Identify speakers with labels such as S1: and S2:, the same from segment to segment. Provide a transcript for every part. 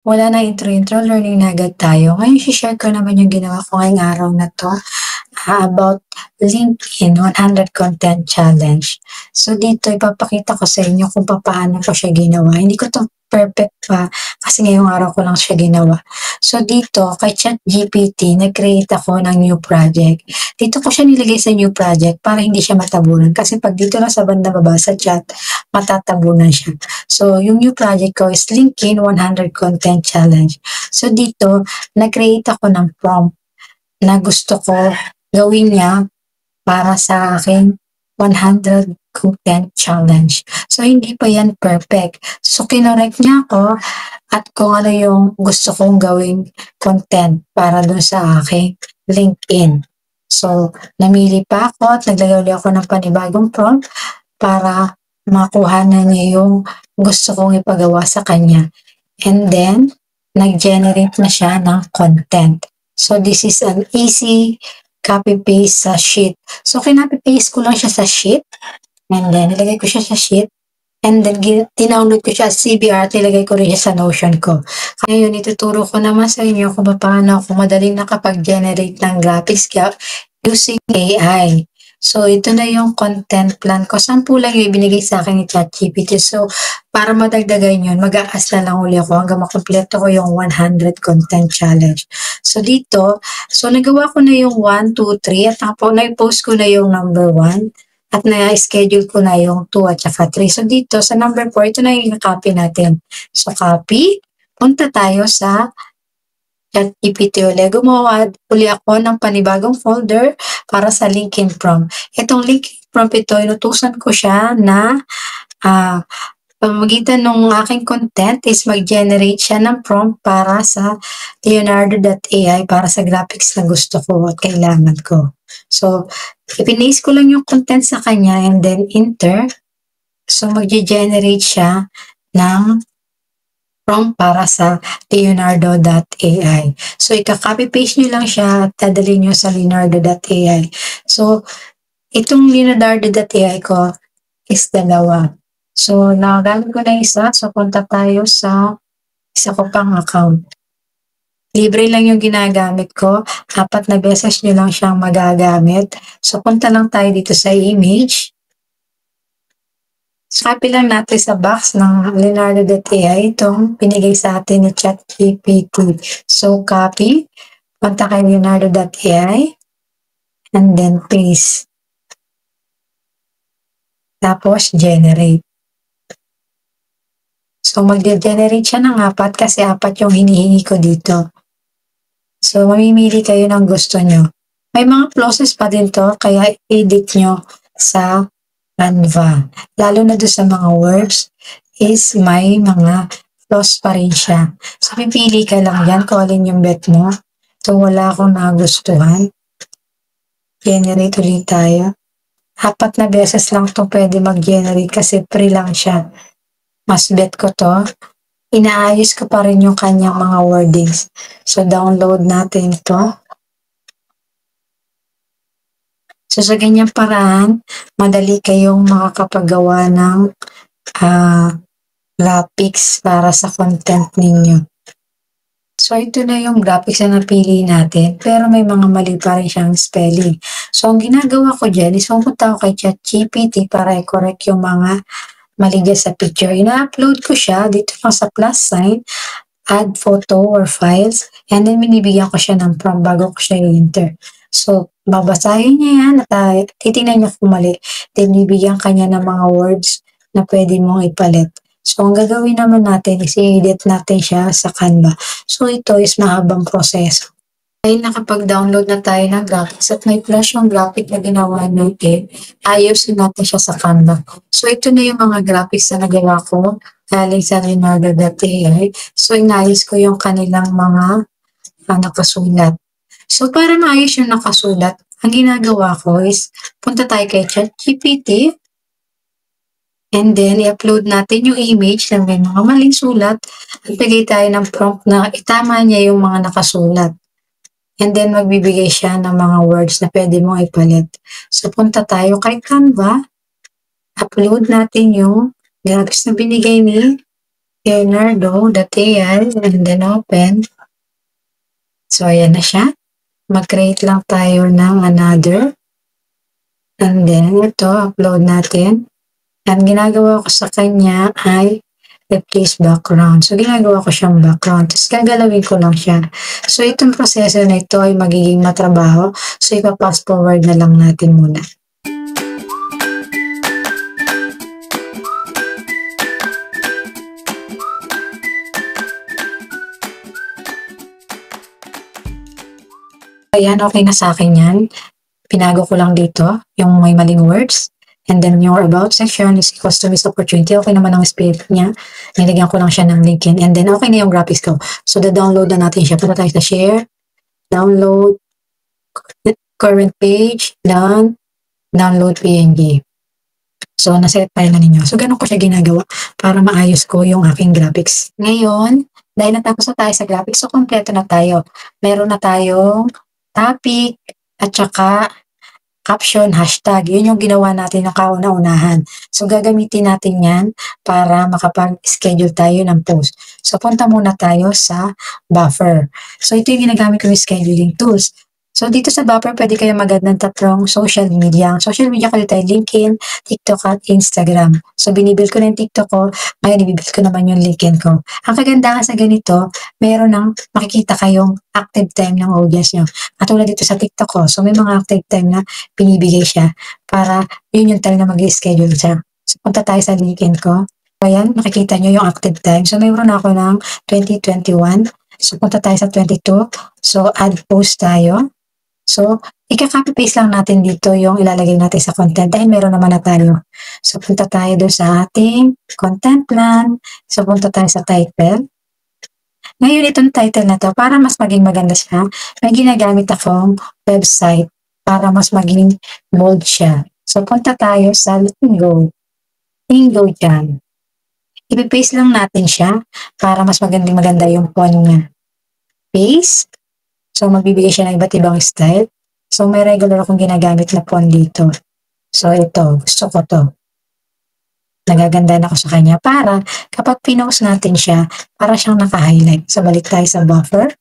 S1: Wala na intro-intro, learning na agad tayo. Ngayon share ko naman yung ginawa ko ngayong araw na 'to, about LinkedIn 100 Content Challenge. So dito ipapakita ko sa inyo kung papaano ko siya ginawa. Hindi ko 'to perfect pa kasi ngayong araw ko lang siya ginawa. So dito kay ChatGPT nag-create ako ng new project. Dito ko siya nilagay sa new project para hindi siya matabunan kasi 'pag dito lang sa bandang baba sa chat, matatabunan siya. So yung new project ko is LinkedIn 100 Content Challenge. So dito nag-create ako ng prompt na gusto ko gawin niya para sa aking 100 content challenge. So hindi pa yan perfect. So kinorek niya ako at kung ano yung gusto kong gawing content para dun sa aking LinkedIn. So namili pa ako at naglagay ulit ako ng panibagong prompt para makuha na niya yung gusto kong ipagawa sa kanya. And then, nag-generate na siya ng content. So, this is an easy copy-paste sa sheet. So, kinopy-paste ko lang siya sa sheet. And then, nilagay ko siya sa sheet. And then, tinownload ko siya sa CBR at nilagay ko rin siya sa Notion ko. Ngayon, ituturo ko naman sa inyo kung paano ako madaling nakapag-generate ng graphics using AI. So, ito na yung content plan ko. 10 lang yung ibinigay sa akin ni ChatGPT. So, para madagdagan yun, mag-a-ask na lang uli ako hanggang makumpleto ko yung 100 content challenge. So, dito, nagawa ko na yung 1, 2, 3 at na-post ko na yung number 1 at na-schedule ko na yung 2 at saka 3. So, dito sa number 4, ito na yung copy natin. So, copy. Punta tayo sa ChatGPT ulit. Gumawa uli ako ng panibagong folder para sa LinkedIn prompt. Itong LinkedIn prompt ito, inutusan ko siya na pamamagitan ng aking content is mag-generate siya ng prompt para sa Leonardo.ai para sa graphics na gusto ko at kailangan ko. So, ipinaste ko lang yung content sa kanya and then enter. So, mag-generate siya ng prompt para sa Leonardo.ai. So, ika-copy-paste nyo lang siya at dadalhin nyo sa Leonardo.ai. So, itong Leonardo.ai ko is 2. So, nakagamit ko na isa. So, punta tayo sa isa ko pang account. Libre lang yung ginagamit ko. 4 na beses nyo lang siyang magagamit. So, punta lang tayo dito sa image. So, copy lang natin sa box ng Leonardo.ai itong pinigay sa atin ni ChatGPT. So, copy. Punta kay Leonardo.ai. And then, paste. Tapos, generate. So, mag-generate siya ng 4 kasi 4 yung hinihingi ko dito. So, mamimili kayo ng gusto nyo. May mga clauses pa din to, kaya edit nyo sa Canva. Lalo na doon sa mga words is may mga clause pa rin siya. So, pipili ka lang yan kung alin yung bet mo. So, wala akong nagustuhan. Generate ulit tayo. 4 na beses lang to pwede mag-generate kasi free lang siya. Mas bet ko to. Inaayos ko pa rin yung kanyang mga wordings. So, download natin ito. So, sa ganyang paraan, madali kayong makakapagawa ng graphics para sa content ninyo. So, ito na yung graphics na napili natin, pero may mga mali pa rin siyang spelling. So, ang ginagawa ko dyan is pumunta ako kay ChatGPT para i-correct yung mga mali dyan sa picture. Ina-upload ko siya dito lang sa plus sign, add photo or files, and then binibigyan ko siya ng prompt bago ko siya i-enter. So, babasahin niya yan at titingnan niya kung mali. Then, bibigyan kanya ng mga words na pwede mong ipalit. So, ang gagawin naman natin is i-edit natin siya sa Canva. So, ito is mahabang proseso. Ay, nakapag-download na tayo ng graphics at may flash yung graphic na ginawa natin. Ayusin natin siya sa Canva. So, ito na yung mga graphics na nagawa ko galing sa Leonardo.ai. So, inayos ko yung kanilang mga nakasulat. So, para maayos yung nakasulat, ang ginagawa ko is punta tayo kay ChatGPT and then i-upload natin yung image na may mga maling sulat at bigay tayo ng prompt na itama niya yung mga nakasulat. And then, magbibigay siya ng mga words na pwede mong ipalit. So, punta tayo kay Canva, upload natin yung graphics na binigay ni Leonardo.ai and then open. So, ayan na siya. Mag-create lang tayo ng another. And then, ito, upload natin. Ang ginagawa ko sa kanya ay replace background. So, ginagawa ko siyang background. Tapos, gagalawin ko lang siya. So, itong proseso na ito ay magiging matrabaho. So, ipa-fast forward na lang natin muna. Ayan, okay na sa akin yan. Pinago ko lang dito yung may maling words. And then yung about section is equals to missed opportunity. Okay naman ang spirit niya. Nilagyan ko lang siya ng linkin. And then okay na yung graphics ko. So, download na natin siya. Punta tayo sa share. Download. Current page. Done. Download PNG. So, naset file na ninyo. So, ganun ko siya ginagawa para maayos ko yung aking graphics. Ngayon, dahil natapos na tayo sa graphics, so kompleto na tayo. Meron na tayong topic at saka caption, hashtag. Yun yung ginawa natin ng kauna-unahan. So, gagamitin natin yan para makapag-schedule tayo ng post. So, punta muna tayo sa buffer. So, ito yung ginagamit ko yung scheduling tools. So, dito sa buffer, pwede kayo mag-add ng tatlong social media. Ang social media ko dito ay LinkedIn, TikTok, at Instagram. So, binibuild ko na yung TikTok ko. Ngayon, ibibuild ko naman yung LinkedIn ko. Ang kagandahan sa ganito, meron ng makikita kayong active time ng audience nyo. Katulad dito sa TikTok ko. So, may mga active time na binibigay siya para yun yung time na mag-schedule siya. So, punta tayo sa LinkedIn ko. So, ayan, makikita nyo yung active time. So, mayroon ako ng 2021. So, punta tayo sa 22. So, add post tayo. So, ika-copy paste lang natin dito yung ilalagay natin sa content dahil meron naman na tayo. So, punta tayo doon sa ating content plan. So, punta tayo sa title. Ngayon, itong title na to, para mas maging maganda siya, may ginagamit akong website para mas maging bold siya. So, punta tayo sa Lingo. Lingo dyan. Ipipaste lang natin siya para mas maganda yung font niya. Paste. So, magbibigay siya ng iba't ibang style. So, may regular akong ginagamit na font dito. So, ito. Gusto ko to. Nagaganda na ako sa kanya para kapag pinost natin siya, para siyang naka-highlight. So, balik tayo sa buffer.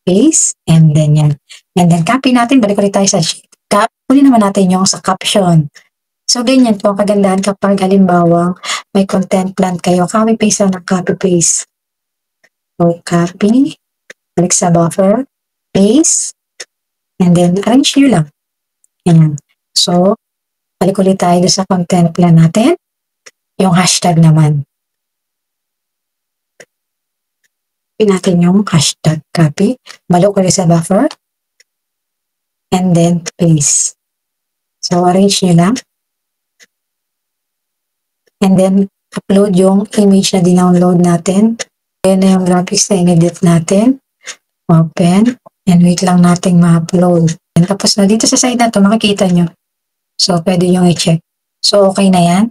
S1: Paste. And then yan. And then, copy natin. Balik ulit tayo sa sheet. Uli naman natin yung sa caption. So, ganyan po ang kagandahan kapag halimbawa may content plan kayo. Copy-paste lang ng copy-paste. So, copy. Balik sa buffer. Paste, and then arrange nyo lang. Ayan. So, balik ulit tayo sa content plan natin. Yung hashtag naman. Copy natin yung hashtag. Copy. Balik ulit sa buffer. And then paste. So, arrange nyo lang. And then, upload yung image na dinownload natin. Ayan na yung graphics na in-edit natin. Open. And wait lang nating ma-upload. And tapos na dito sa side na to, makikita nyo. So, pwede nyo i-check. So, okay na yan.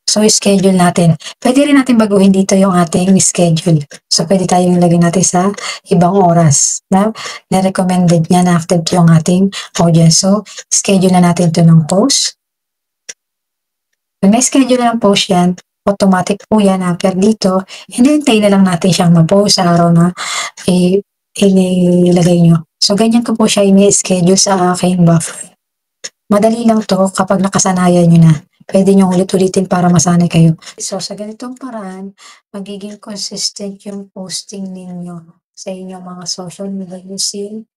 S1: So, schedule natin. Pwede rin natin baguhin dito yung ating schedule. So, pwede tayong ilagay natin sa ibang oras. Na-recommended niya na active yung ating audience. So, schedule na natin to ng post. Pag may schedule na ng post yan, automatic po yan after dito. And then, tayo na lang natin siyang ma-post sa araw na ilagay nyo. So, ganyan ko po siya i-schedule sa aking buffer. Madali lang to kapag nakasanayan nyo na. Pwede nyo ulit-ulitin para masanay kayo. So, sa ganitong paraan, magiging consistent yung posting ninyo sa inyong mga social media using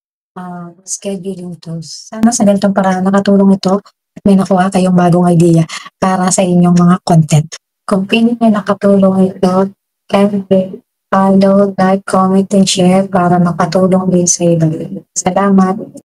S1: scheduling tools. Sana sa ganitong paraan nakatulong ito at may nakuha kayong bagong idea para sa inyong mga content. Kung piling nyo nakatulong ito, kindly follow, like, comment, and share para makatulong din sa iba. Salamat!